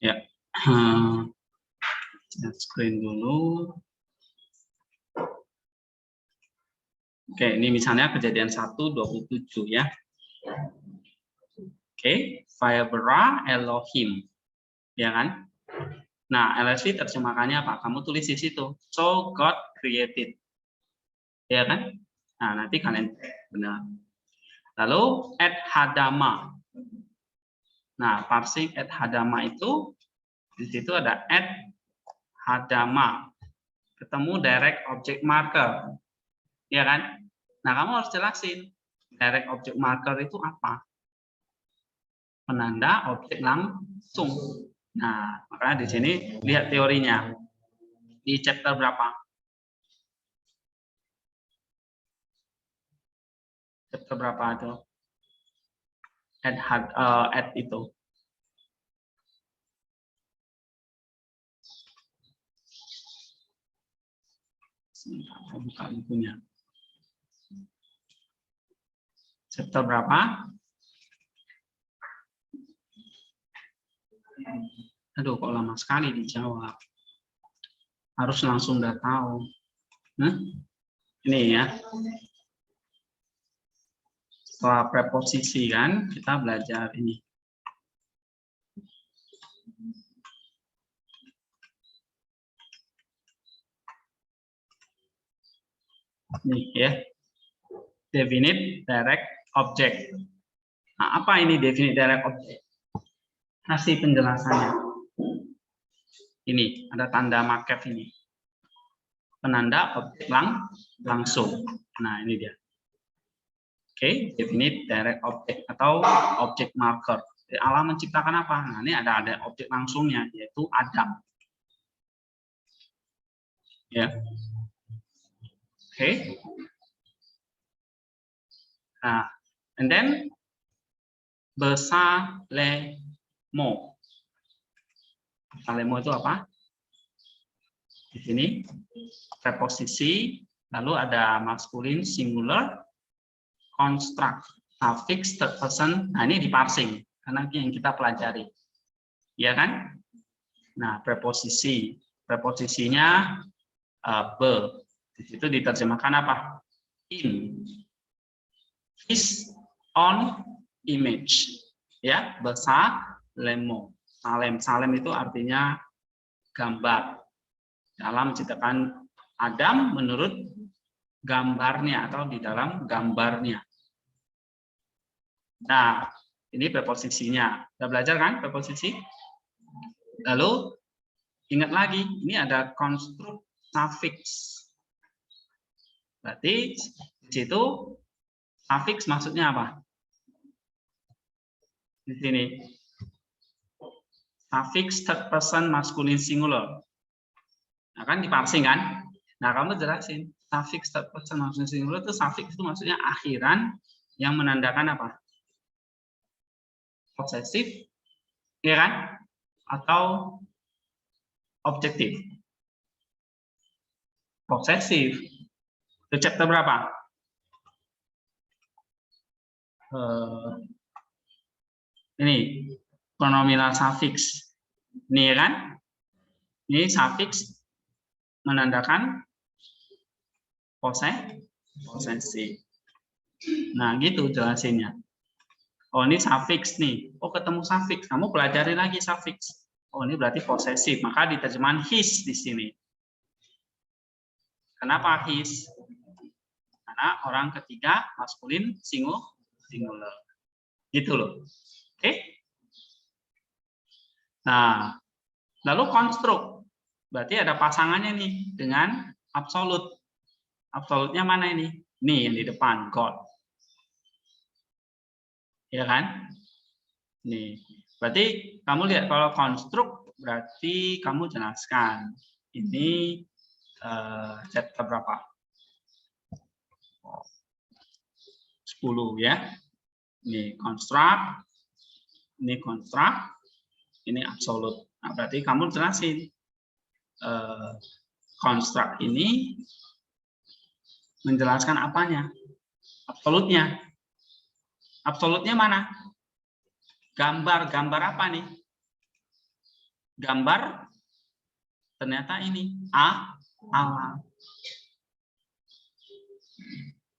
Ya, screen dulu. Oke, ini misalnya kejadian 1:27 ya. Oke, Vayabara Elohim, ya kan? Nah, LSV terjemahannya apa? Kamu tulis di situ. So God created, ya kan? Nah, nanti kalian benar. Lalu at hadama. Nah, parsing at hadama itu di situ ada at hadama. Ketemu direct object marker, ya kan? Nah, kamu harus jelasin direct object marker itu apa? Penanda objek langsung. Nah, makanya di sini lihat teorinya. Di chapter berapa? Chapter berapa itu? Add itu. Sebentar, saya buka bukunya. Chapter berapa? Aduh, kok lama sekali dijawab. Harus langsung udah tahu. Ini ya. Setelah preposisi kan, kita belajar ini. Nih ya. Definite direct object. Nah, apa ini definite direct object? Kasih penjelasannya. Ini ada tanda markup ini. Penanda objek langsung. Nah, ini dia. Oke, definite direct object atau object marker. Allah menciptakan apa? Nah, ini ada objek langsungnya, yaitu Adam. Ya. Oke. Nah, and then besalemo. Besalemo itu apa? Di sini preposisi, lalu ada maskulin singular, construct, suffix, third person. Nah, ini di parsing karena yang kita pelajari. Ya kan? Nah, preposisi. Preposisinya be. Di situ diterjemahkan apa? In. His own image. Ya, besalemo. Salem itu artinya gambar. Allah menciptakan Adam menurut gambarnya atau di dalam gambarnya. Nah, ini preposisinya. Sudah belajar kan preposisi? Lalu ingat lagi, ini ada konstruk suffix. Berarti di situ suffix maksudnya apa? Di sini. Suffix third person masculine singular. Nah, kan diparsing kan? Nah, kamu jelasin. Suffix third person masculine singular itu suffix itu maksudnya akhiran yang menandakan apa? Posesif, ya kan? Atau objektif? Posesif. Itu chapter berapa? Ini pronominal suffix. Ini ya kan? Ini suffix menandakan posesif. Nah, gitu jelasinnya. Oh, ini suffix nih. Oh, ketemu suffix. Kamu pelajari lagi suffix. Oh, ini berarti posesif. Maka diterjemahan his di sini. Kenapa his? Karena orang ketiga maskulin singular. Gitu loh. Oke? Nah, lalu konstruk. Berarti ada pasangannya nih dengan absolut. Absolutnya mana ini? Nih yang di depan, God. Ya kan? Nih. Berarti kamu lihat kalau konstruk berarti kamu jelaskan. Ini chapter berapa? 10 ya. Ini construct, ini construct, ini absolut. Nah, berarti kamu jelasin construct ini menjelaskan apanya? Absolutnya. Absolutnya mana? Gambar apa nih? gambar ternyata ini Allah.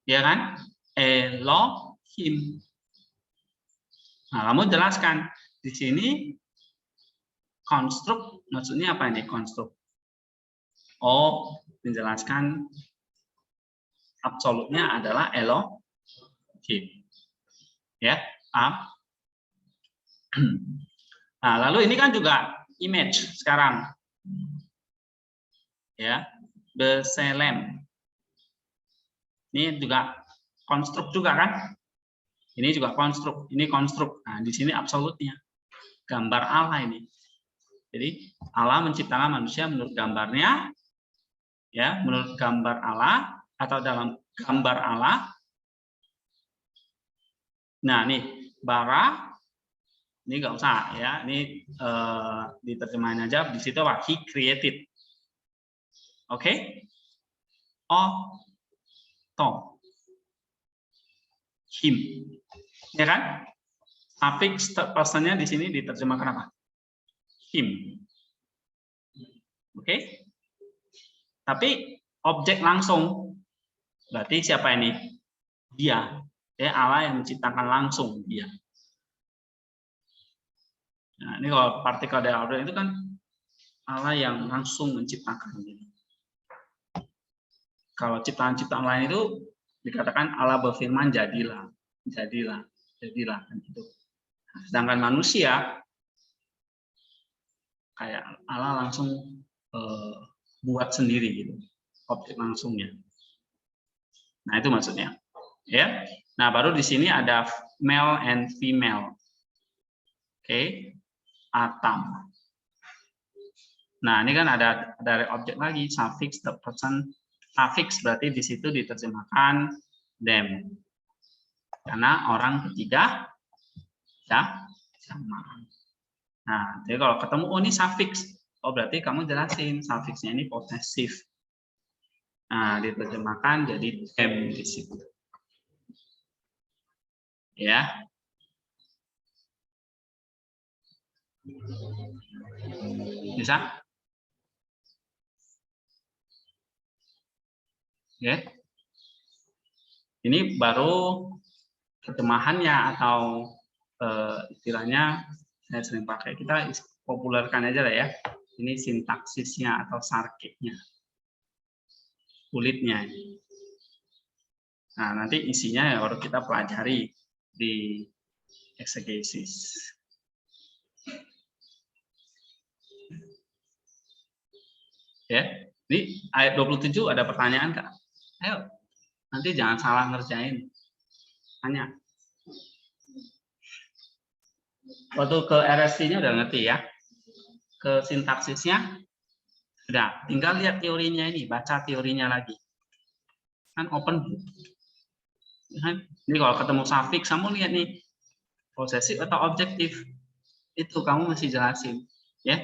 Ya kan? Elohim. Nah, kamu jelaskan di sini konstruk maksudnya apa ini konstruk? Oh, menjelaskan absolutnya adalah Elohim. Ya, nah, lalu ini kan juga image sekarang. Ya, Beselem. Ini juga konstruk juga kan? Ini juga konstruk, ini konstruk. Nah, di sini absolutnya. Gambar Allah ini. Jadi Allah menciptakan manusia menurut gambarnya, ya, menurut gambar Allah atau dalam gambar Allah. Nah, nih bara, ini nggak usah ya, ini diterjemahin aja di situ apa? He created. Oke? To. Him. Ya kan? Suffix personnya di sini diterjemahkan apa? Him. Oke? Tapi objek langsung berarti siapa ini? Dia. Ya, Allah yang menciptakan langsung dia. Nah, ini kalau partikel dari order itu kan Allah yang langsung menciptakan. Kalau ciptaan-ciptaan lain itu dikatakan Allah berfirman jadilah, jadilah, jadilah kan gitu. Sedangkan manusia kayak Allah langsung buat sendiri gitu, objek langsungnya. Nah, itu maksudnya. Ya. Nah, baru di sini ada male and female. Oke. Atam. Nah, ini kan ada dari objek lagi, suffix, the person. Suffix berarti di situ diterjemahkan them. Karena orang ketiga ya sama. Nah, jadi kalau ketemu oh ini suffix, oh berarti kamu jelasin suffixnya ini posesif. Nah, diterjemahkan jadi them di situ. Ya. Bisa? Ya. Ini baru terjemahannya atau istilahnya saya sering pakai, kita populerkan aja lah ya. Ini sintaksisnya atau sarkiknya, kulitnya. Nah, nanti isinya ya baru kita pelajari di exegesis. Ya, ini ayat 27 ada pertanyaan Kak? Ayo, nanti jangan salah ngerjain. Tanya. Waktu ke RST-nya udah ngerti ya? Ke sintaksisnya udah, tinggal lihat teorinya ini, baca teorinya lagi. Kan open book. Ini kalau ketemu suffix, kamu lihat nih, posesif atau objektif. Itu kamu mesti jelasin. Ya.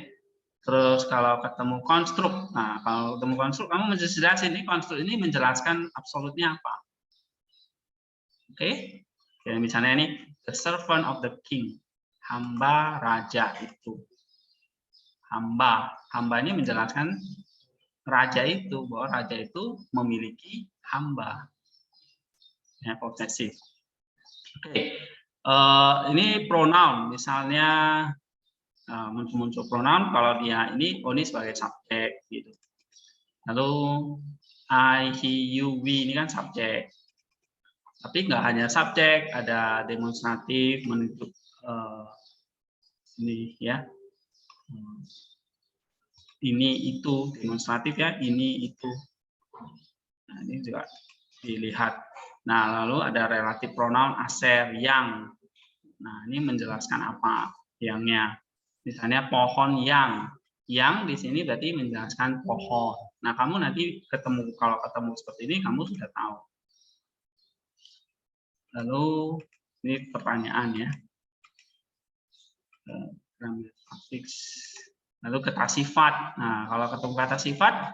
Terus kalau ketemu konstruk, nah kalau ketemu konstruk, kamu mesti jelasin ini konstruk ini menjelaskan absolutnya apa. Oke? Jadi misalnya ini, the servant of the king. Hamba raja itu. Hamba ini menjelaskan raja itu, bahwa raja itu memiliki hamba. Ya, posesif. Oke. Ini pronoun, misalnya muncul pronoun kalau dia ini sebagai subjek gitu. Lalu I, he, you, we ini kan subjek. Tapi nggak hanya subjek, ada demonstratif menunjuk ini ya. Ini itu demonstratif ya, ini itu. Nah, ini juga dilihat. Nah, lalu ada relatif pronoun aser yang. Nah, ini menjelaskan apa yangnya. Misalnya pohon yang di sini berarti menjelaskan pohon. Nah, kamu nanti kalau ketemu seperti ini kamu sudah tahu. Lalu ini pertanyaan ya. Lalu kata sifat. Nah, kalau ketemu kata sifat,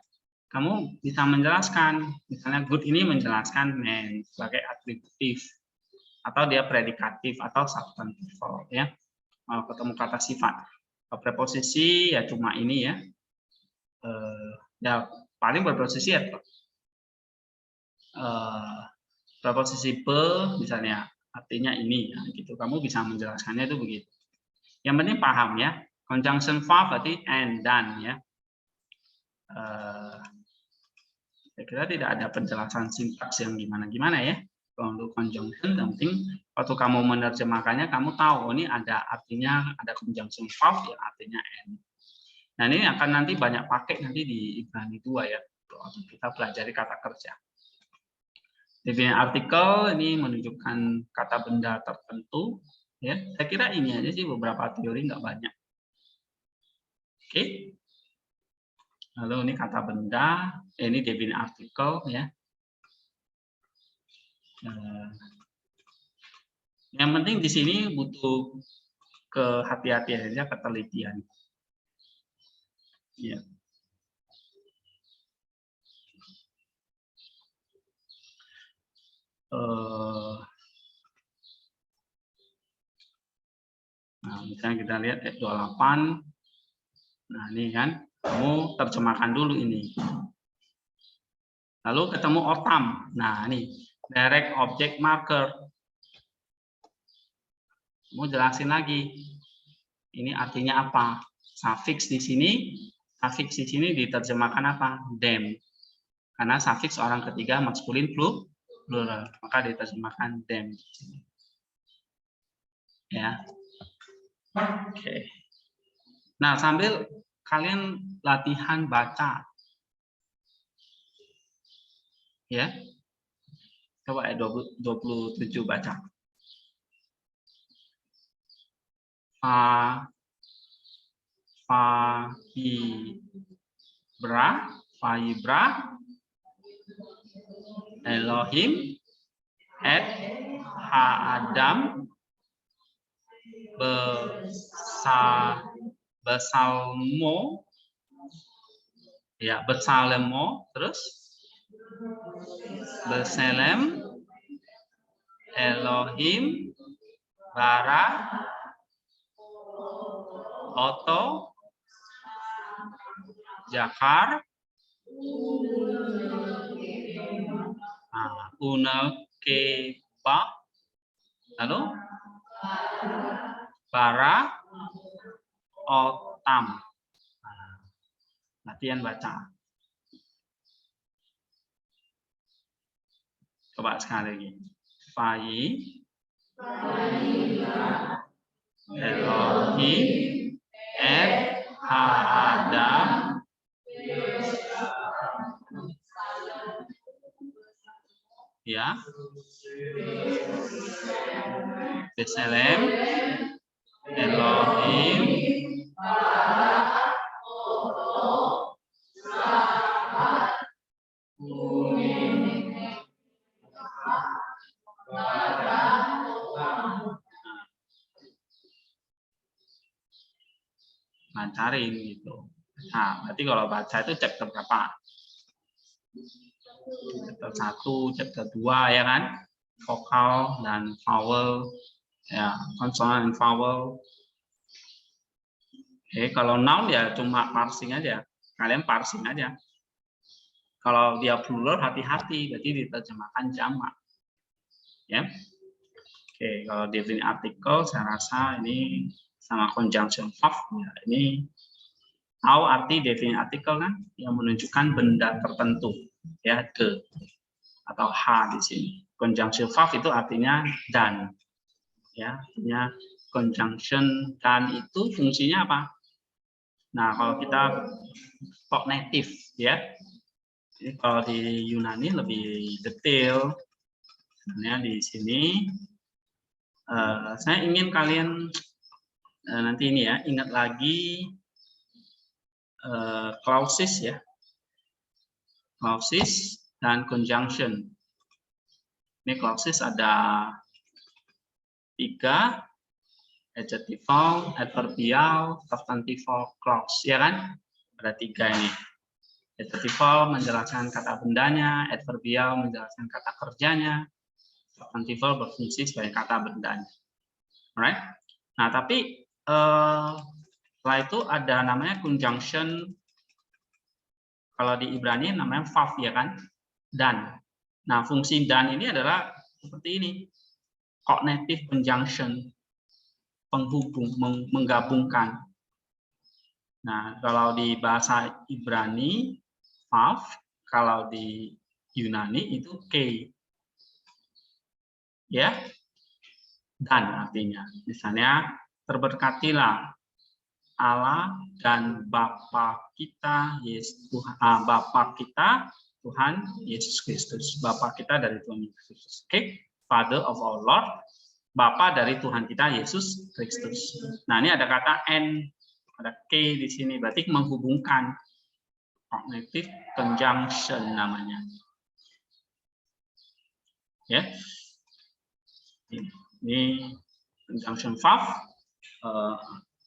kamu bisa menjelaskan. Misalnya good ini menjelaskan man sebagai atributif atau dia predikatif atau substantif ya. Kalau ketemu kata sifat. Preposisi ya cuma ini ya. Ya paling preposisi ya preposisi be misalnya artinya ini ya, gitu. Kamu bisa menjelaskannya itu begitu. Yang penting paham ya. Conjunction verb berarti and dan ya. Saya kira tidak ada penjelasan sintaks yang gimana-gimana ya. Kalau untuk conjunction, yang penting waktu kamu menerjemahkannya, kamu tahu ini ada artinya, ada conjunction verb yang artinya and. Nah ini akan nanti banyak pakai nanti di Ibrani 2 ya. Waktu kita pelajari kata kerja. Definisi artikel ini menunjukkan kata benda tertentu. Ya, saya kira ini aja sih, beberapa teori nggak banyak. Oke. Lalu ini kata benda, ini definisi artikel ya. Yang penting di sini butuh kehati-hatian aja, ketelitian. Ya. Nah, misalnya kita lihat ayat 28. Nah, ini kan, kamu terjemahkan dulu ini. Lalu ketemu otam. Nah, ini direct object marker. Mau jelasin lagi. Ini artinya apa? Suffix di sini diterjemahkan apa? Them. Karena suffix orang ketiga maskulin plural, maka diterjemahkan them. Ya. Oke. Nah, sambil kalian latihan baca. Ya. Coba ayat 27 baca. Faibra Elohim et ha-adam besalmo ya, besalemo, terus beselem Elohim bara oto jakar unekeba, lalu bara otam. Latihan baca. Coba sekali lagi. Fai Elohim et ha-adam ya Beselem Elohim lancarin gitu. Nah, berarti kalau baca itu chapter berapa? Chapter 1, chapter 2 ya kan? Vokal dan vowel, ya, konsonan dan vowel. Oke, kalau noun ya cuma parsing aja. Kalian parsing aja. Kalau dia plural hati-hati, berarti diterjemahkan jamak. Ya. Oke, kalau definisi artikel saya rasa ini sama conjunction verb ya, ini tahu arti definisi artikel kan yang menunjukkan benda tertentu ya, the atau ha di sini. Conjunction verb itu artinya dan ya, artinya conjunction dan itu fungsinya apa? Nah, kalau kita kognitif ya. Jadi kalau di Yunani lebih detail. Sebenarnya di sini saya ingin kalian nanti ini ya, ingat lagi clauses ya. Clauses dan conjunction. Ini clauses ada 3, adjectival, adverbial, substantival clause, ya kan? Ada 3 ini. Adjectival menjelaskan kata bendanya, adverbial menjelaskan kata kerjanya, substantival berfungsi sebagai kata bendanya. Alright? Nah, tapi Setelah itu ada namanya conjunction. Kalau di Ibrani namanya vav, ya kan? Dan. Nah, fungsi dan ini adalah seperti ini. Cognitive conjunction. Penghubung, menggabungkan. Nah, kalau di bahasa Ibrani, vav. Kalau di Yunani itu ke. Ya. Dan artinya. Misalnya, terberkatilah Allah dan Bapa kita, Bapa kita Tuhan Yesus Kristus. Bapa kita dari Tuhan Yesus Kristus. Okay? Father of our Lord, Bapa dari Tuhan kita Yesus Kristus. Nah, ini ada kata N, ada K di sini, berarti menghubungkan. Cognitive conjunction namanya. Ya. Ini conjunction vav.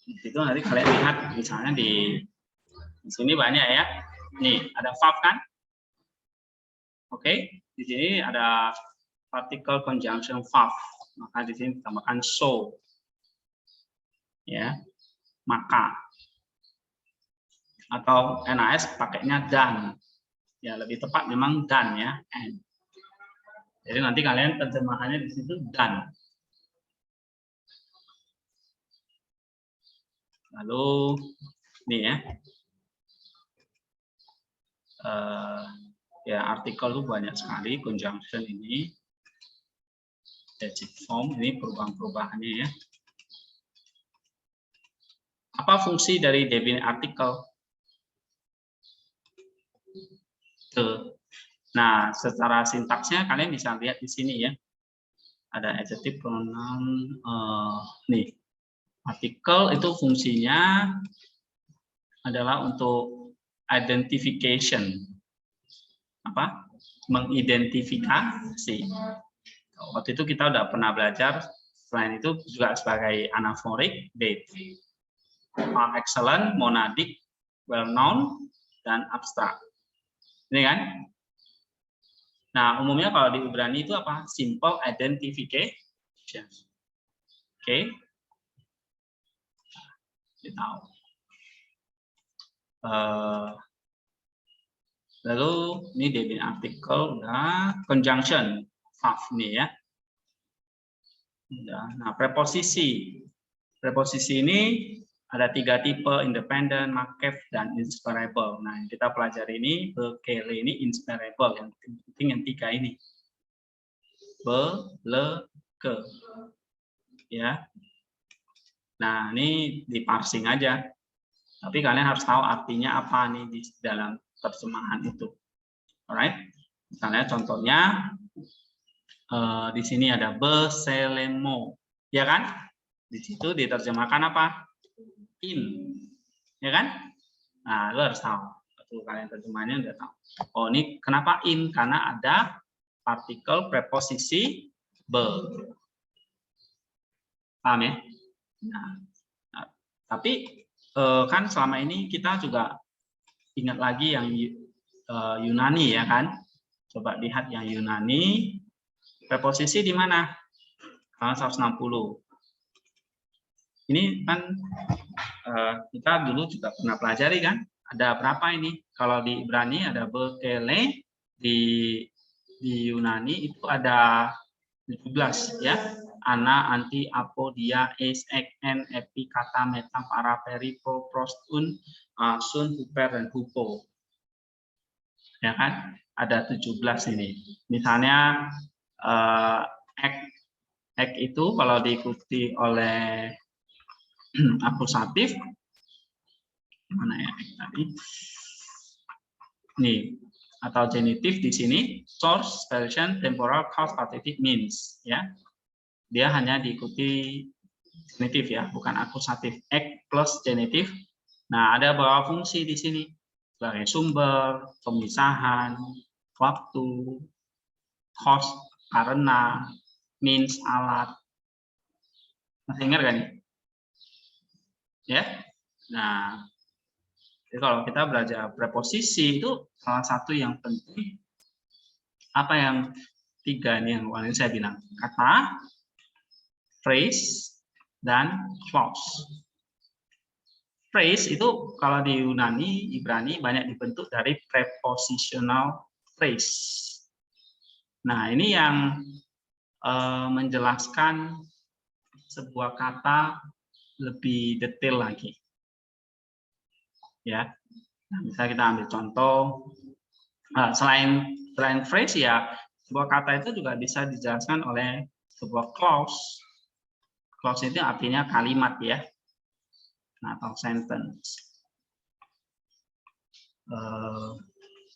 Itu nanti kalian lihat misalnya di sini banyak ya. Nih, ada vav kan? Oke, di sini ada particle conjunction vav. Maka di sini ditambahkan so. Ya. Maka. Atau NAS pakainya dan. Ya, lebih tepat memang dan ya, and. Jadi nanti kalian terjemahannya di situ dan. Lalu nih ya. Ya, artikel itu banyak sekali conjunction ini. Adjective form ini perubahan-perubahannya ya. Apa fungsi dari definite article? Nah, secara sintaksnya kalian bisa lihat di sini ya. Ada adjective pronoun nih. Artikel itu fungsinya adalah untuk identification. Apa? Mengidentifikasi. Waktu itu kita udah pernah belajar, selain itu juga sebagai anaphoric, date, par excellence, monadic, well known, dan abstrak. Ini kan? Nah, umumnya kalau di Ibrani itu apa? Simple identification. Oke. Kita tahu. Lalu ini definite artikel udah, conjunction vav nih ya. Udah. Nah, preposisi. Preposisi ini ada 3 tipe, independent, makef, dan inseparable. Nah, yang kita pelajari ini bekele ini inseparable, yang penting yang 3 ini. Be, le, ke. Ya. Nah, ini di parsing aja. Tapi kalian harus tahu artinya apa nih di dalam terjemahan itu. Alright? Misalnya contohnya di sini ada beselemo, ya kan? Di situ diterjemahkan apa? In, ya kan? Nah, lo harus tahu. Betul, kalian terjemahnya udah tahu. Oh, ini kenapa in? Karena ada partikel preposisi be. Paham ya? Nah, tapi kan selama ini kita juga ingat lagi yang Yunani ya kan? Coba lihat yang Yunani. Preposisi di mana? 160. Ini kan kita dulu juga pernah pelajari kan? Ada berapa ini? Kalau di Ibrani ada bekele, di Yunani itu ada 17 ya. Ana, anti, apo, dia, es, ek, en, epi, kata, meta, para, peri, pro, prostun, sun, huper, dan hupo. Ya kan? Ada 17 ini. Misalnya ek itu kalau diikuti oleh akusatif, mana ya ek tadi? Nih, atau genitif di sini, source, solution, temporal, cause, partitive, means, ya. Dia hanya diikuti genitif ya, bukan akusatif. Ek plus genitif. Nah, ada beberapa fungsi di sini sebagai sumber, pemisahan, waktu, cause, karena, means, alat. Masih ingat kan nih? Ya. Nah, jadi kalau kita belajar preposisi itu salah satu yang penting. Apa yang 3 ini yang kemarin saya bilang? Kata, phrase, dan clause. phrase itu kalau di Yunani, Ibrani banyak dibentuk dari prepositional phrase. Nah, ini yang menjelaskan sebuah kata lebih detail lagi. Ya, nah, misalnya kita ambil contoh, selain phrase ya, sebuah kata itu juga bisa dijelaskan oleh sebuah clause. Clause itu artinya kalimat ya, atau sentence.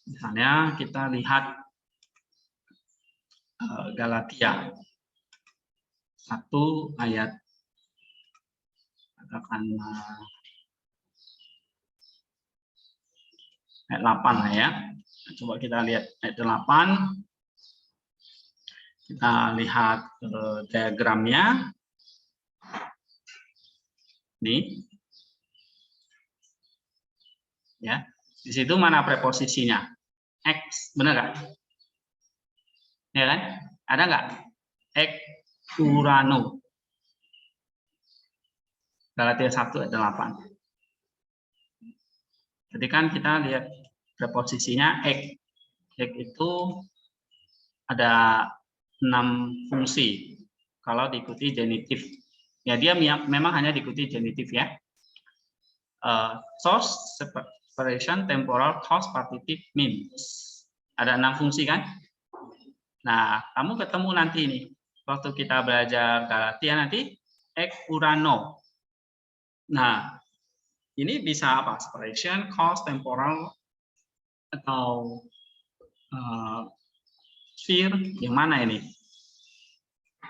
Misalnya kita lihat Galatia 1 ayat katakan ayat 8 lah ya. Coba kita lihat ayat 8. Kita lihat diagramnya. Nih. Ya. Di situ mana preposisinya? X, benar nggak? Ya kan? Ada nggak? Ek urano. Galatia 1 ayat 8. Jadi kan kita lihat preposisinya ek. Ek itu ada 6 fungsi kalau diikuti genitif. Ya dia memang hanya diikuti genitif ya. Source, separation, temporal, cause, partitive, means. Ada 6 fungsi kan? Nah, kamu ketemu nanti nih waktu kita belajar Galatia nanti ek urano. Nah, ini bisa apa? Separation, cause, temporal, atau sphere, yang mana ini?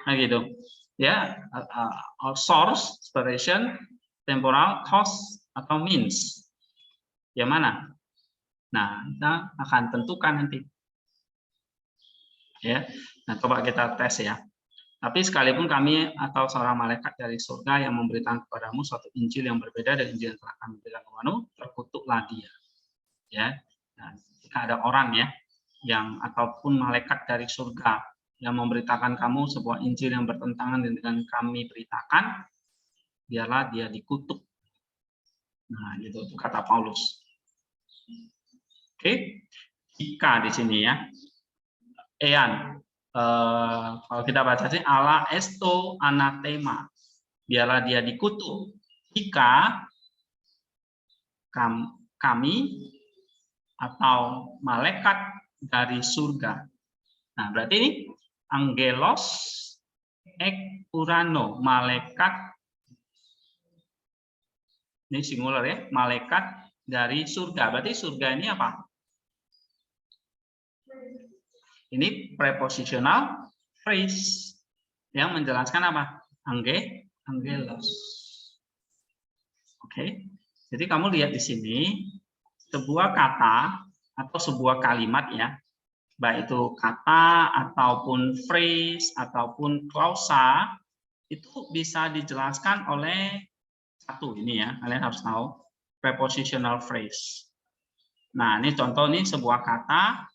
Nah gitu. Ya, source, separation, temporal, cause, atau means. Yang mana? Nah, kita akan tentukan nanti. Ya. Nah, coba kita tes ya. Tapi sekalipun kami atau seorang malaikat dari surga yang memberitakan kepadamu suatu Injil yang berbeda dari Injil yang telah kami berikan kepadamu, terkutuklah dia. Ya. Nah, jika ada orang ya yang ataupun malaikat dari surga yang memberitakan kamu sebuah Injil yang bertentangan dengan kami beritakan, biarlah dia dikutuk. Nah, itu kata Paulus. Oke, jika di sini ya, Ean, kalau kita baca sih ala esto anatema, biarlah dia dikutuk jika kami atau malaikat dari surga. Nah, berarti ini angelos ek urano, malaikat, ini singular ya, malaikat dari surga. Berarti surga ini apa? Ini prepositional phrase yang menjelaskan apa? Angelos. Oke. Jadi kamu lihat di sini sebuah kata atau sebuah kalimat ya, baik itu kata ataupun phrase ataupun klausa itu bisa dijelaskan oleh satu ini ya, kalian harus tahu prepositional phrase. Nah, ini contoh nih sebuah kata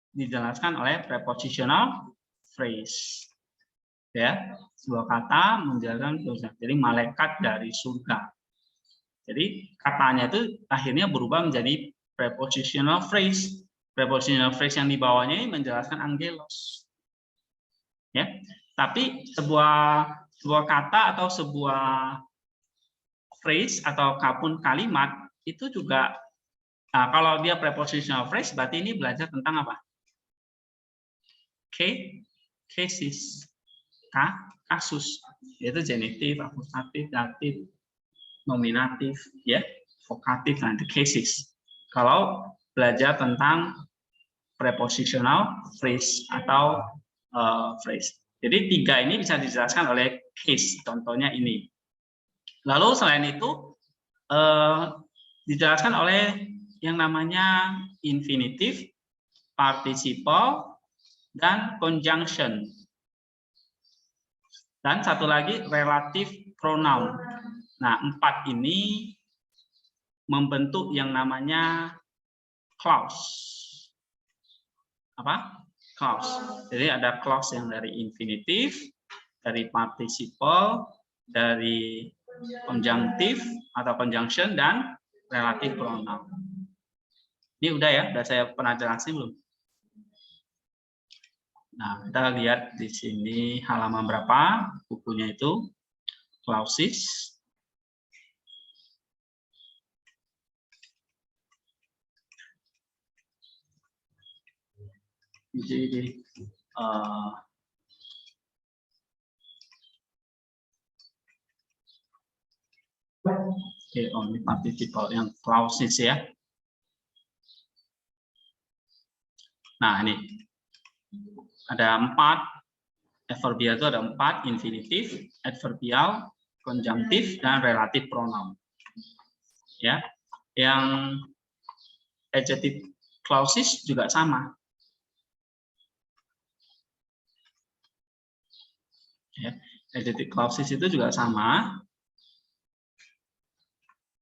dijelaskan oleh prepositional phrase. Ya, sebuah kata menjelaskan jadi malaikat dari surga. Jadi katanya itu akhirnya berubah menjadi prepositional phrase. Prepositional phrase yang di bawahnya ini menjelaskan angelos. Ya, tapi sebuah kata atau sebuah phrase atau kapun kalimat itu juga kalau dia prepositional phrase berarti ini belajar tentang apa? Cases, kasus, yaitu genitif, akusatif, datif, nominatif, ya, vokatif, nanti cases. Kalau belajar tentang prepositional phrase atau phrase. Jadi 3 ini bisa dijelaskan oleh case, contohnya ini. Lalu selain itu dijelaskan oleh yang namanya infinitive, participle, dan conjunction. Dan satu lagi relative pronoun. Nah, 4 ini membentuk yang namanya clause. Apa? Clause. Jadi ada clause yang dari infinitive, dari participle, dari konjunktif atau conjunction, dan relative pronoun. Ini udah ya, udah saya pernah jelasin belum? Nah, kita lihat di sini halaman berapa bukunya itu, clauses. Jadi only participle yang clauses ya. Nah, ini ada 4 adverbial, itu ada 4: infinitif, adverbial, konjunktif, dan relative pronoun. Ya, yang adjective clauses juga sama. Ya, adjective clauses itu juga sama.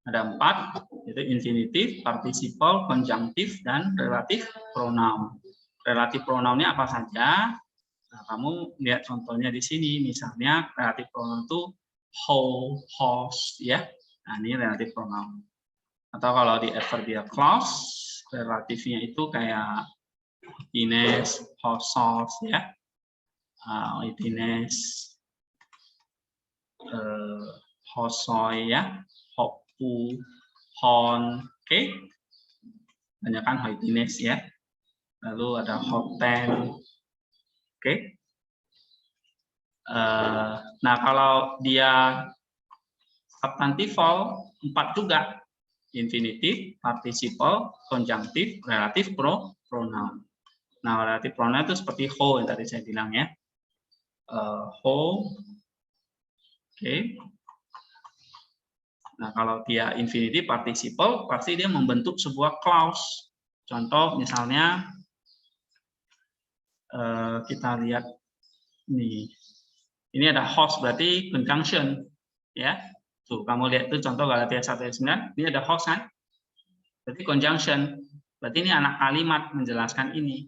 Ada 4, yaitu infinitif, participle, konjunktif, dan relative pronoun. Relative pronounnya apa saja? Nah, kamu lihat contohnya di sini, misalnya relative pronoun itu whole, host, ya. Nah, ini relative pronoun. Atau kalau di adverbial clause, relatifnya itu kayak witness, host, ya. Witness, hosoi, ya, hopu, hon, oke. Banyak kan witness, ya. Lalu ada hoten, oke. Nah, kalau dia substantival 4 juga, infinitif, participle, konjunktif, relative pronoun. Nah, relative pronoun itu seperti who yang tadi saya bilang ya, who, oke. Nah, kalau dia infinitif, participle, pasti dia membentuk sebuah clause. Contoh misalnya kita lihat nih, ini ada host, berarti conjunction, ya. Tuh, kamu lihat tuh contoh Galatia 1 ayat 9, ini ada host kan? Berarti conjunction. Berarti ini anak kalimat menjelaskan ini.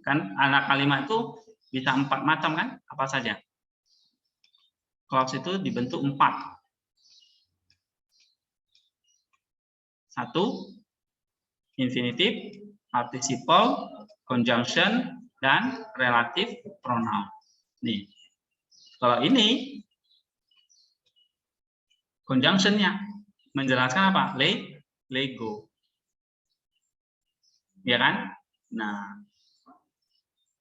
Kan anak kalimat itu bisa 4 macam kan? Apa saja? Clause itu dibentuk 4. 1, infinitif, participle, conjunction, dan relative pronoun. Nih, kalau ini conjunction-nya menjelaskan apa? Lego, ya kan? Nah,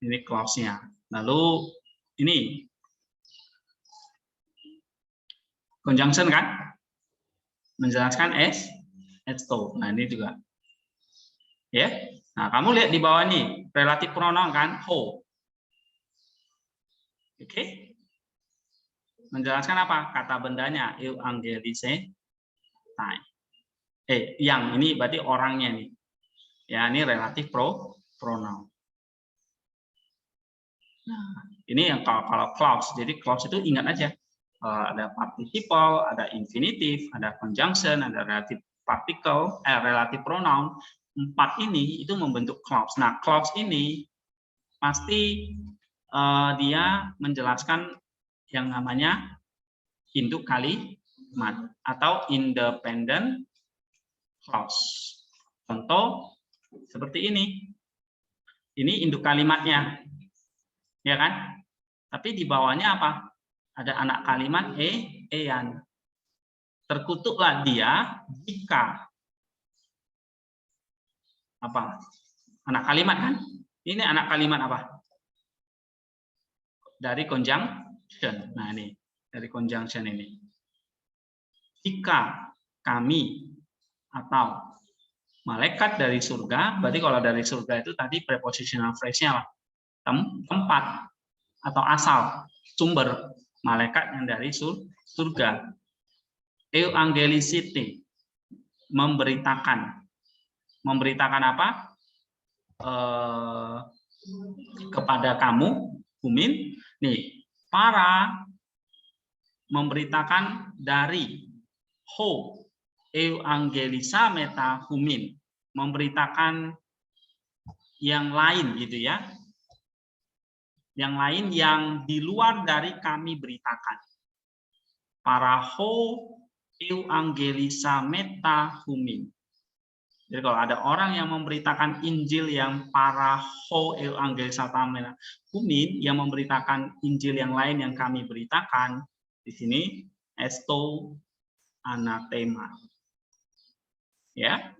ini clause-nya. Lalu ini conjunction kan? Menjelaskan to. Nah, ini juga. Ya. Nah, kamu lihat di bawah ini, relative pronoun kan? Who. Oke. Menjelaskan apa? Kata bendanya, eu angelise tai. Yang ini berarti orangnya nih. Ya, ini relative pronoun. Nah, ini yang kalau clause. Jadi clause itu ingat aja. Ada participle, ada infinitif, ada conjunction, ada relative particle, relative pronoun. 4 ini itu membentuk clause. Nah, clause ini pasti dia menjelaskan yang namanya induk kalimat atau independent clause. Contoh seperti ini. Ini induk kalimatnya. Ya kan? Tapi di bawahnya apa? Ada anak kalimat ean. Terkutuklah dia jika apa? Anak kalimat kan? Ini anak kalimat apa? Dari conjunction. Nah, ini dari conjunction ini. Jika kami atau malaikat dari surga, berarti kalau dari surga itu tadi prepositional phrase-nya apa? Tempat atau asal, sumber malaikat yang dari surga. Euangelicity, memberitakan. Memberitakan apa? Kepada kamu, Humin. Nih, para memberitakan dari ho, euangelisa meta humin, memberitakan yang lain gitu ya. yang lain yang di luar dari kami beritakan. Paraho euangelisa meta humin. Jadi kalau ada orang yang memberitakan Injil yang paraho euangelisa meta humin, yang memberitakan Injil yang lain yang kami beritakan, di sini esto anatema. Ya.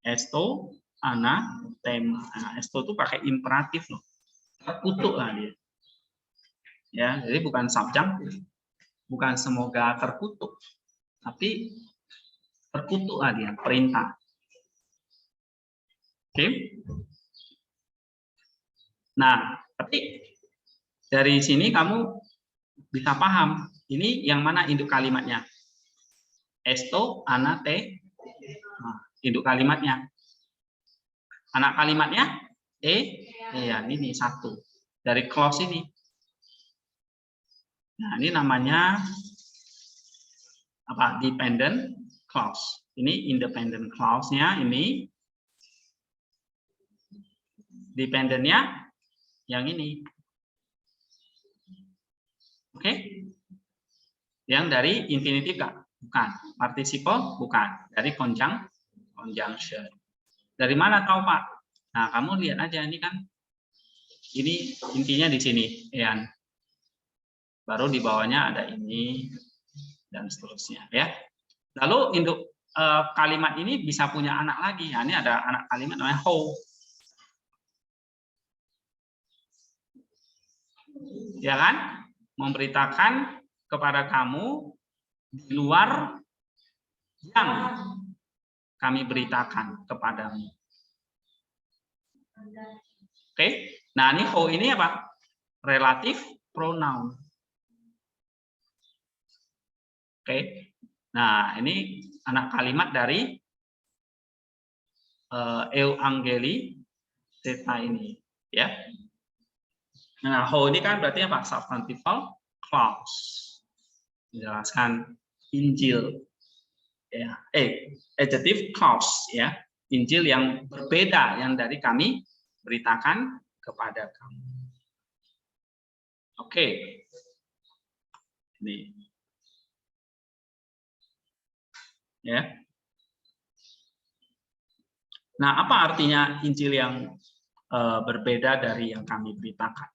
Esto anatema. Nah, esto itu pakai imperatif loh. Terkutuk lah dia. Ya, jadi bukan subjunctif. Bukan semoga terkutuk, tapi terkutuk lah dia, perintah. Oke. Nah, tapi dari sini kamu bisa paham ini yang mana induk kalimatnya. Esto anate. Nah, induk kalimatnya. Anak kalimatnya ya ini satu dari clause ini. Nah, ini namanya apa? Dependent clause. Ini independent clause-nya ini. Dependent-nya yang ini. Oke? Yang dari infinitive enggak? Bukan. Participle bukan. Dari conjunction. Dari mana tahu, Pak? Nah, kamu lihat aja ini kan. Ini intinya di sini, Ian. Baru di bawahnya ada ini dan seterusnya, ya. Lalu induk kalimat ini bisa punya anak lagi. Nah, ini ada anak kalimat namanya how. Ya kan? Memberitakan kepada kamu di luar yang kami beritakan kepadamu. Oke? Nah, ini how ini apa? Relatif pronoun. Oke? Nah, ini anak kalimat dari euangeli theta ini, ya. Nah, how ini kan berarti apa? Substantival clause. Menjelaskan Injil. Ya, adjective clause, ya. Injil yang berbeda yang dari kami beritakan kepada kamu. Oke. Ini. Ya. Nah, apa artinya Injil yang berbeda dari yang kami beritakan?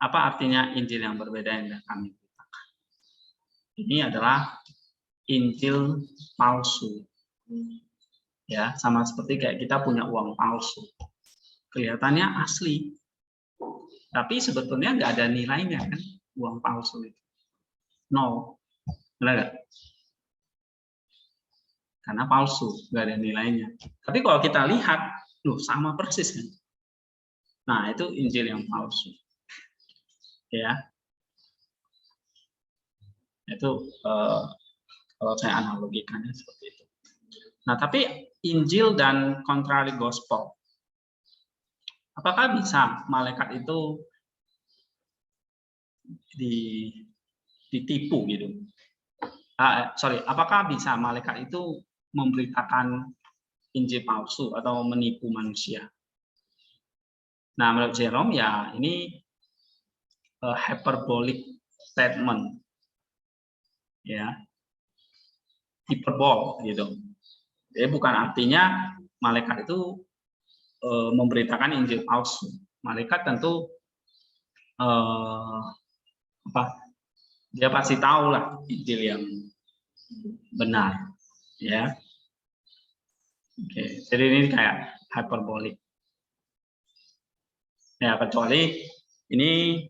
Apa artinya Injil yang berbeda yang kami beritakan? Ini adalah Injil palsu. Ya, sama seperti kayak kita punya uang palsu. Kelihatannya asli. Tapi sebetulnya nggak ada nilainya kan, uang palsu itu. No. Benar nggak? Karena palsu, nggak ada nilainya. Tapi kalau kita lihat, loh sama persis kan. Nah, itu Injil yang palsu. Ya. Itu kalau saya analogikannya seperti itu. Nah, tapi Injil dan contrary gospel. Apakah bisa malaikat itu ditipu gitu? Apakah bisa malaikat itu memberitakan Injil palsu atau menipu manusia? Nah, menurut Jerome ya ini hyperbolic statement, ya, hiperbol gitu. Jadi bukan artinya malaikat itu memberitakan Injil palsu. Malaikat tentu dia pasti tahu lah Injil yang benar, ya. Oke, jadi ini kayak hyperbolik. Ya, kecuali ini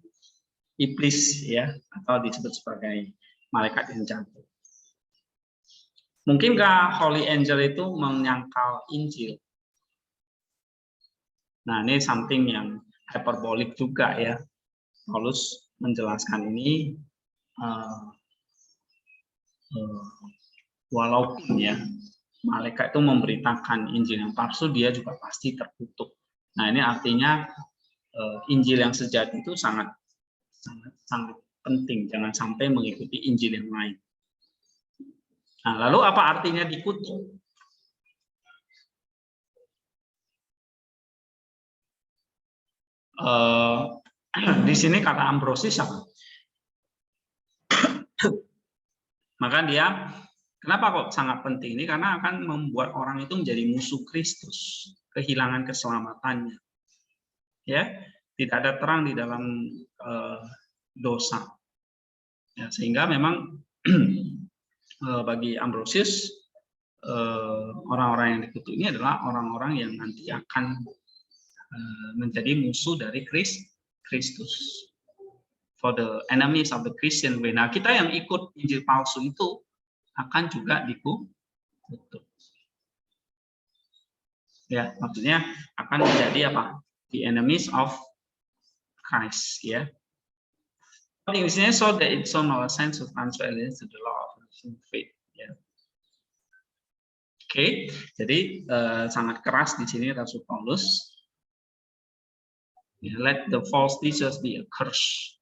iblis, ya, atau disebut sebagai malaikat yang jatuh. Mungkinkah Holy Angel itu menyangkal Injil? Nah, ini something yang hyperbolik juga, ya. Paulus menjelaskan ini walaupun ya malaikat itu memberitakan Injil yang palsu, dia juga pasti terkutuk. Nah, ini artinya Injil yang sejati itu sangat penting, jangan sampai mengikuti Injil yang lain. Nah, lalu apa artinya dikutuk? Di sini kata Ambrosius apa? Maka dia, kenapa kok sangat penting ini? Karena akan membuat orang itu menjadi musuh Kristus, kehilangan keselamatannya. Ya, tidak ada terang di dalam dosa. Ya, sehingga memang bagi Ambrosius orang-orang yang dikutuk ini adalah orang-orang yang nanti akan menjadi musuh dari Kristus. For the enemies of the Christian way. Nah, kita yang ikut Injil palsu itu akan juga dikutuk. Ya, maksudnya akan menjadi apa? The enemies of Christ, ya. In this sense, so that it's on our sense of transfer allegiance to the law of faith. Ya. Oke, jadi sangat keras di sini Rasul Paulus. Let the false teachers be accursed.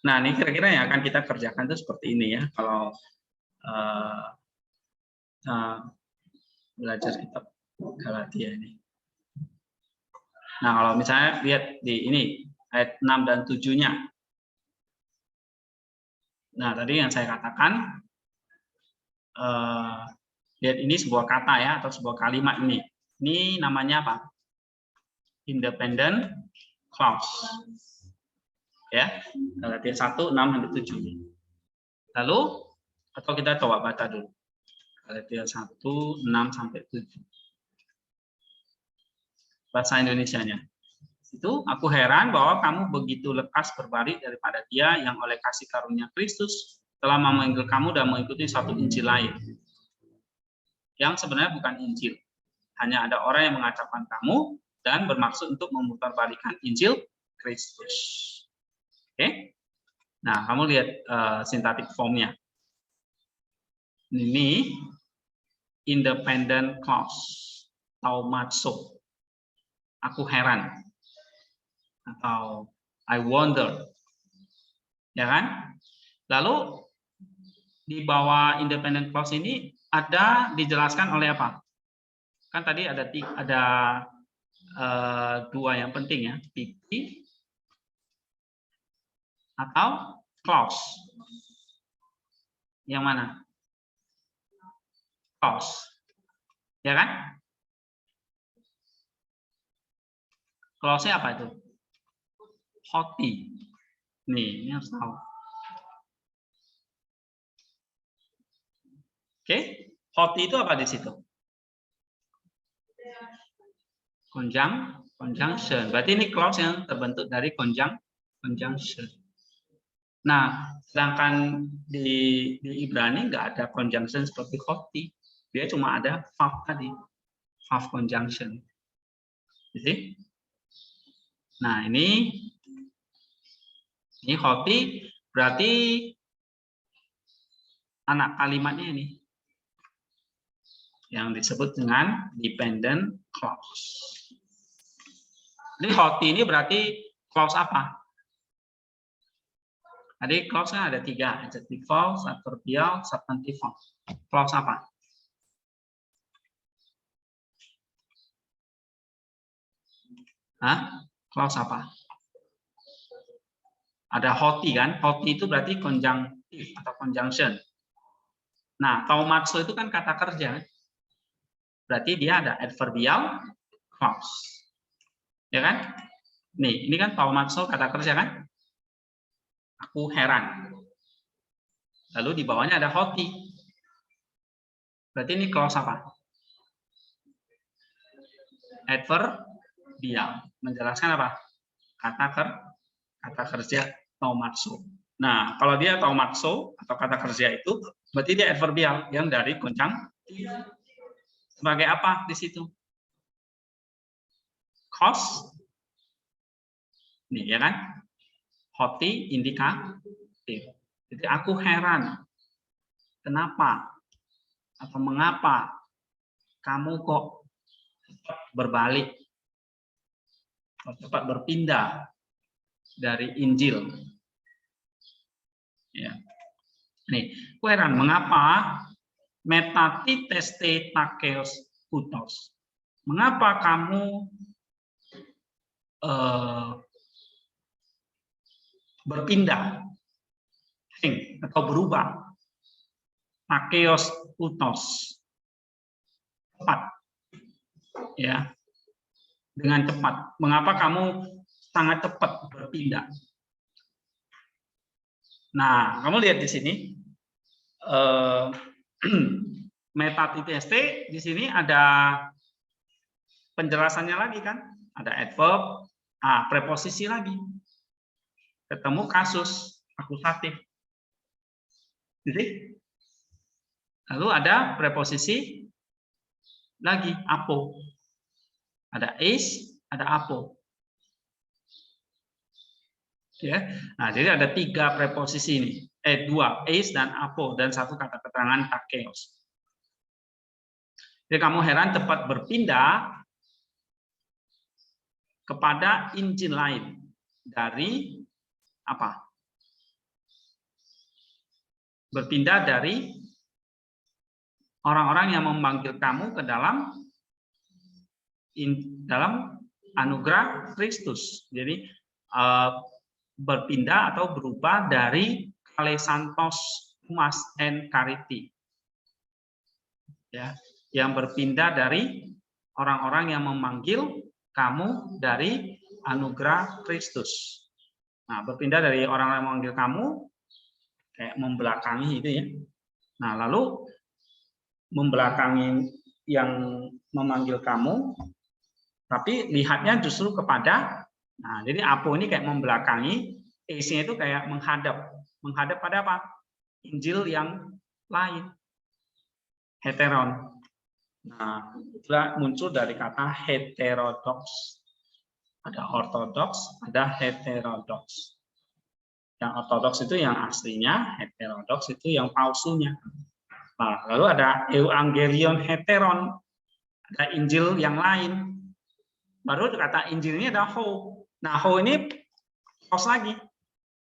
Nah, ini kira-kira yang akan kita kerjakan itu seperti ini ya. Kalau belajar kitab Galatia ini. Nah, kalau misalnya lihat di ini ayat 6 dan 7-nya. Nah, tadi yang saya katakan, lihat ini sebuah kata ya, atau sebuah kalimat ini. Ini namanya apa? Independent clause. Ya, Galatia 1, 6 sampai 7. Lalu, atau kita coba baca dulu. Galatia 1, 6 sampai 7. Bahasa Indonesianya. Itu aku heran bahwa kamu begitu lekas berbalik daripada Dia yang oleh kasih karunia Kristus telah memanggil kamu dan mengikuti suatu Injil lain. Yang sebenarnya bukan Injil. Hanya ada orang yang mengacapkan kamu dan bermaksud untuk memutarbalikkan Injil Kristus. Oke? Nah, kamu lihat sintaktik formnya. Ini independent clause, taumazo. Aku heran. Atau I wonder. Ya kan? Lalu di bawah independent clause ini ada dijelaskan oleh apa? Kan tadi ada dua yang penting ya, titik atau clause. Yang mana? Clause. Ya kan? Clause-nya apa itu? Hoti. Nih, ini harus tahu. Oke, hoti itu apa di situ? Conjunction. Berarti ini clause yang terbentuk dari conjunction. Nah, sedangkan di Ibrani nggak ada conjunction seperti hoti. Dia cuma ada verb tadi, verb conjunction. Jadi, nah ini hoti berarti anak kalimatnya ini yang disebut dengan dependent clause. Jadi hoti ini berarti clause apa? Tadi clause-nya ada 3, adjectival, adverbial, substantival. Clause apa? Hah? Clause apa? Ada hoti kan? Hoti itu berarti conjunctive atau conjunction. Nah, taumazo itu kan kata kerja. Berarti dia ada adverbial clause. Ya kan? Nih, ini kan taumazo kata kerja kan? Aku heran. Lalu di bawahnya ada hoti. Berarti ini clause apa? Adverbial. Menjelaskan apa? Kata kerja taumazo. Nah, kalau dia taumazo atau kata kerja itu, berarti dia adverbial yang dari conjunctive. Sebagai apa di situ? Cause. Nih, ya kan? Hoti indikatif. Jadi aku heran. Kenapa? Atau mengapa kamu kok cepat berbalik? Cepat berpindah dari Injil Ya. Nih, aku heran mengapa metatiteste takeos utos. Mengapa kamu berpindah atau berubah takeos utos cepat, ya, dengan cepat. Mengapa kamu sangat cepat berpindah? Nah, kamu lihat di sini metatiteste di sini ada penjelasannya lagi kan? Ada adverb, preposisi lagi. Ketemu kasus akusatif. Jadi, lalu ada preposisi lagi, apo. Ada is, ada apo. Ya. Nah, jadi ada 3 preposisi ini. 2, is dan apo, dan 1 kata keterangan takeos. Jadi kamu heran cepat berpindah kepada Injil lain dari apa? Berpindah dari orang-orang yang memanggil kamu ke dalam anugerah Kristus. Jadi berpindah atau berubah dari kalesantos humas and charity. Ya, yang berpindah dari orang-orang yang memanggil kamu dari anugerah Kristus. Nah, berpindah dari orang yang memanggil kamu kayak membelakangi itu ya. Nah, lalu membelakangi yang memanggil kamu, tapi lihatnya justru kepada, nah jadi apo ini kayak membelakangi, is-nya itu kayak menghadap pada apa? Injil yang lain, heteron. Nah, itulah muncul dari kata heterodox. Ada ortodoks, ada heterodoks. Yang ortodoks itu yang aslinya, heterodoks itu yang palsunya. Nah, lalu ada euangelion heteron, ada Injil yang lain. Baru kata Injil ini ada ho. Nah, ho ini clause lagi,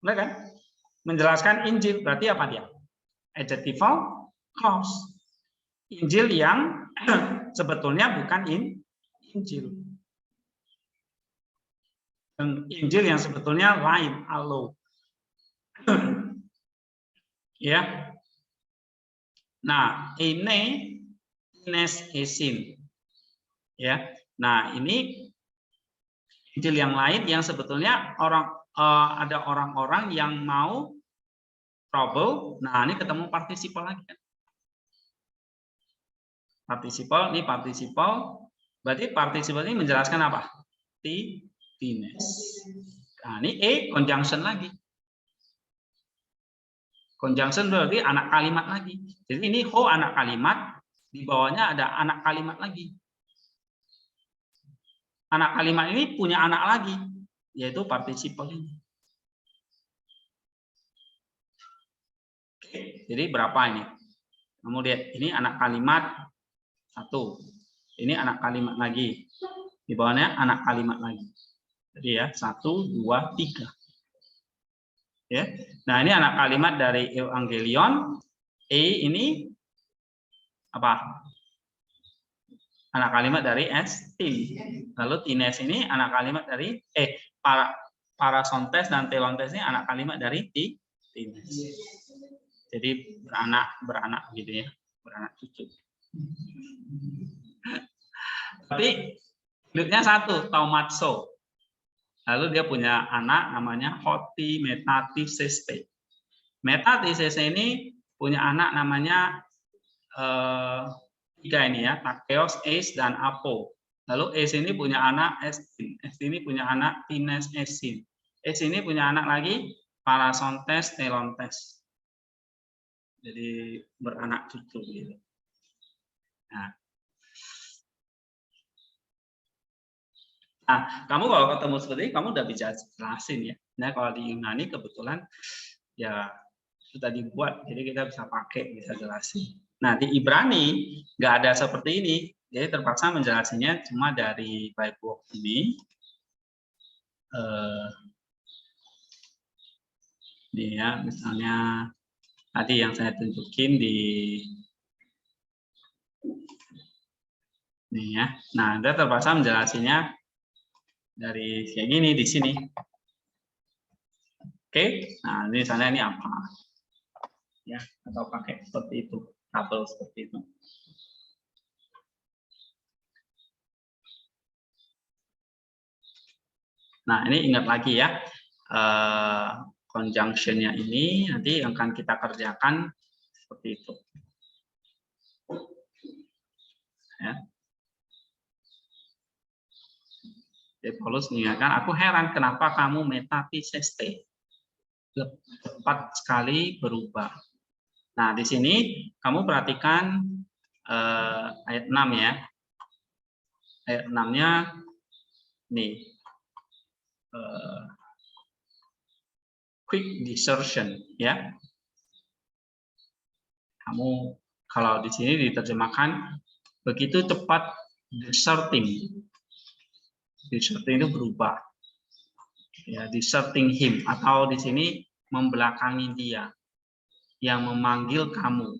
benar kan? Menjelaskan Injil, berarti apa dia? Adjectival clause. Injil yang sebetulnya bukan Injil. Injil yang sebetulnya lain, allo. Ya. Nah, ini ines esin. Ya. Nah, ini Injil yang lain yang sebetulnya ada orang-orang yang mau trouble. Nah, ini ketemu partisipal lagi kan. Partisipal, ini partisipal. Berarti partisipal ini menjelaskan apa? Tines. Nah, ini conjunction lagi. Conjunction berarti anak kalimat lagi. Jadi ini ho anak kalimat, di bawahnya ada anak kalimat lagi. Anak kalimat ini punya anak lagi, yaitu participal ini. Oke, jadi berapa ini? Kamu lihat, ini anak kalimat 1. Ini anak kalimat lagi. Di bawahnya anak kalimat lagi. Jadi ya, 1, 2, 3. Ya. Nah, ini anak kalimat dari Evangelion. Ini apa? Anak kalimat dari tin. Lalu tines ini anak kalimat dari parasontes dan telontes ini anak kalimat dari tines. Jadi beranak gitu ya, beranak cucu. Tapi hidupnya 1, taumatso. Lalu dia punya anak namanya hoti metatiseste. Metatiseste ini punya anak namanya 3 ini ya, takeos, es, dan apo. Lalu es ini punya anak estin, es ini punya anak tines esin. Es ini punya anak lagi parasontes telontes. Jadi beranak cucu gitu. Nah, kamu kalau ketemu seperti ini, kamu udah bisa jelasin ya. Nah, kalau di Yunani kebetulan ya sudah dibuat, jadi kita bisa pakai, bisa jelasin. Nah, di Ibrani nggak ada seperti ini, jadi terpaksa menjelasinya cuma dari Bible ini. Nih ya, misalnya tadi yang saya tunjukin di nih ya. Nah, Anda terpaksa menjelasinya dari kayak gini di sini. Oke, nah ini misalnya ini apa? Ya, atau pakai seperti itu, tabel seperti itu. Nah, ini ingat lagi ya, conjunction-nya ini nanti akan kita kerjakan seperti itu. Ya. Jadi Paulus mengingatkan, aku heran kenapa kamu metapiseste, cepat sekali berubah. Nah, di sini kamu perhatikan ayat 6 ya. Ayat 6-nya nih. Quick desertion ya. Kamu kalau di sini diterjemahkan begitu cepat deserting. Deserting itu berubah. Ya, deserting him atau di sini membelakangi dia yang memanggil kamu.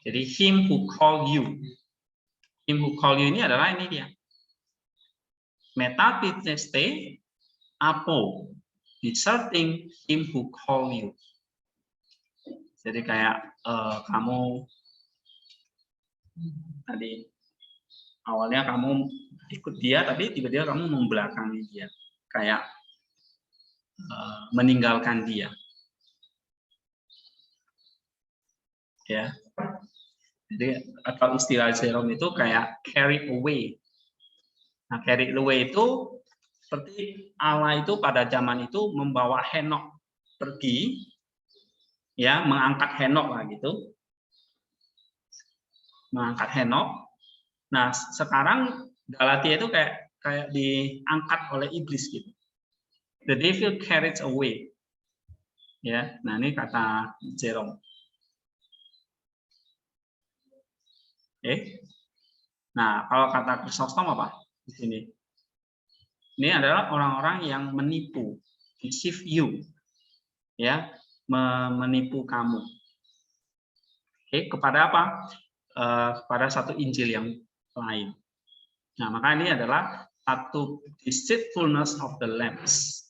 Jadi him who call you. Him who call you ini adalah ini dia. Metapiteste apo. Deserting him who call you. Jadi kayak kamu tadi awalnya kamu ikut dia, tapi tiba-tiba kamu membelakangi dia, kayak meninggalkan dia. Ya, jadi atau istilah Jerome itu kayak carry away. Nah, carry away itu seperti Allah itu pada zaman itu membawa Henok pergi, ya, mengangkat Henok lah gitu, mengangkat Henok. Nah, sekarang Galatia itu kayak diangkat oleh iblis gitu. The devil carries away. Ya, nah ini kata Jerome. Nah, kalau kata Chrysostom apa di sini? Ini adalah orang-orang yang menipu, deceive you, ya, menipu kamu. Kepada apa? Kepada satu Injil yang lain. Nah, maka ini adalah satu deceitfulness of the lambs.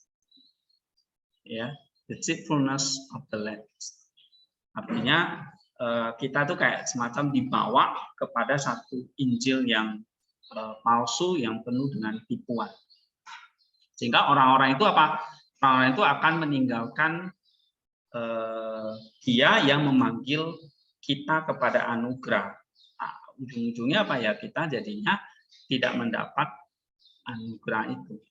Ya, deceitfulness of the lambs. Artinya kita tuh kayak semacam dibawa kepada satu Injil yang palsu, yang penuh dengan tipuan. Sehingga orang-orang itu apa? Orang-orang itu akan meninggalkan dia yang memanggil kita kepada anugerah. Nah, ujung-ujungnya apa ya? Kita jadinya tidak mendapat anugerah itu.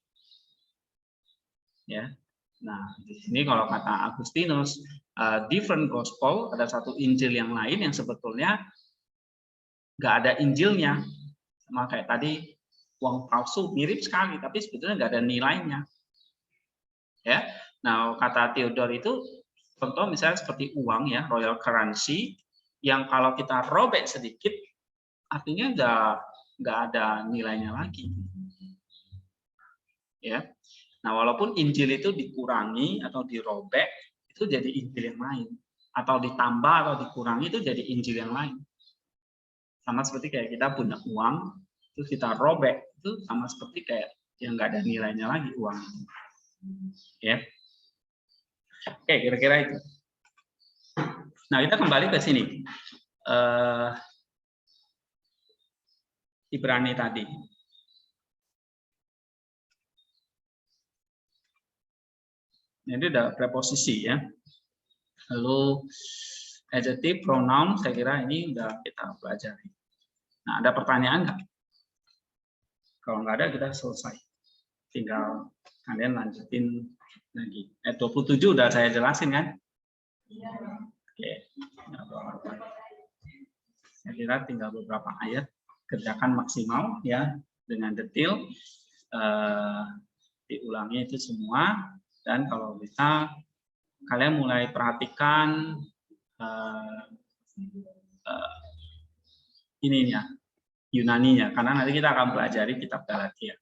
Ya. Nah, di sini kalau kata Agustinus, different gospel, ada satu Injil yang lain yang sebetulnya nggak ada Injilnya. Sama kayak tadi, uang palsu mirip sekali, tapi sebetulnya nggak ada nilainya. Ya, nah kata Theodore itu, contoh misalnya seperti uang ya, royal currency, yang kalau kita robek sedikit, artinya nggak ada nilainya lagi. Ya. Nah, walaupun Injil itu dikurangi atau dirobek, itu jadi Injil yang lain. Atau ditambah atau dikurangi, itu jadi Injil yang lain. Sama seperti kayak kita punya uang, terus kita robek, itu sama seperti kayak yang nggak ada nilainya lagi uang. Ya. Oke, kira-kira itu. Nah, kita kembali ke sini. Ibrani tadi. Ini ada preposisi ya. Lalu adjective, pronoun, saya kira ini udah kita pelajari. Nah, ada pertanyaan nggak? Kalau nggak ada, kita selesai. Tinggal kalian lanjutin lagi. 27 udah saya jelasin kan? Iya. Oke. Saya kira tinggal beberapa ayat. Kerjakan maksimal ya, dengan detail. Diulangi itu semua. Dan kalau bisa, kalian mulai perhatikan ininya, Yunaninya, karena nanti kita akan pelajari kitab Galatia.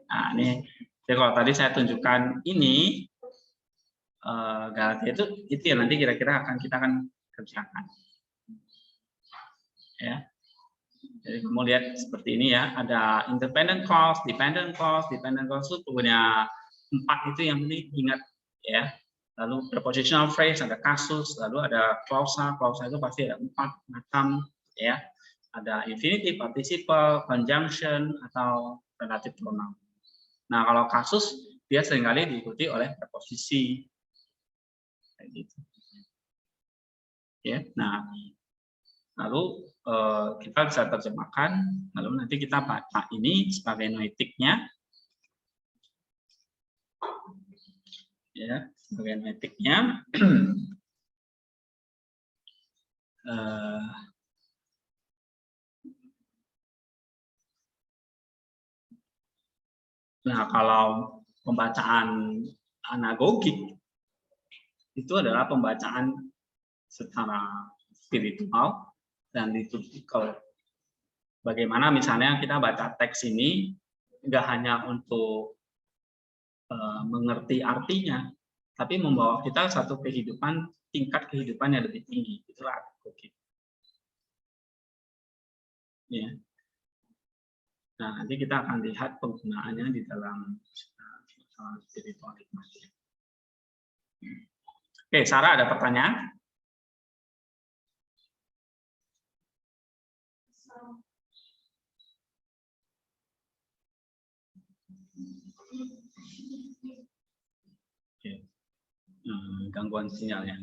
Nah, ini, jadi kalau tadi saya tunjukkan ini, Galatia itu ya nanti kira-kira kita akan kerjakan. Ya. Jadi kamu lihat seperti ini ya, ada independent clause, dependent clause itu punya 4 itu yang penting ingat ya. Lalu prepositional phrase, ada kasus, lalu ada klausa itu pasti ada 4 macam ya. Ada infinitive, participle, conjunction atau relative pronoun. Nah, kalau kasus dia seringkali diikuti oleh preposisi. Kayak gitu. Ya. Nah, lalu kita bisa terjemahkan, lalu nanti kita baca ini sebagai noetiknya, ya, sebagai noetiknya. Nah, kalau pembacaan anagogik itu adalah pembacaan secara spiritual dan liturgical. Bagaimana misalnya kita baca teks ini nggak hanya untuk mengerti artinya, tapi membawa kita satu kehidupan, tingkat kehidupan yang lebih tinggi. Itulah anagogik. Ya. Nah, nanti kita akan lihat penggunaannya di dalam spiritualitas. Oke, Sarah ada pertanyaan? Oke. Gangguan sinyalnya.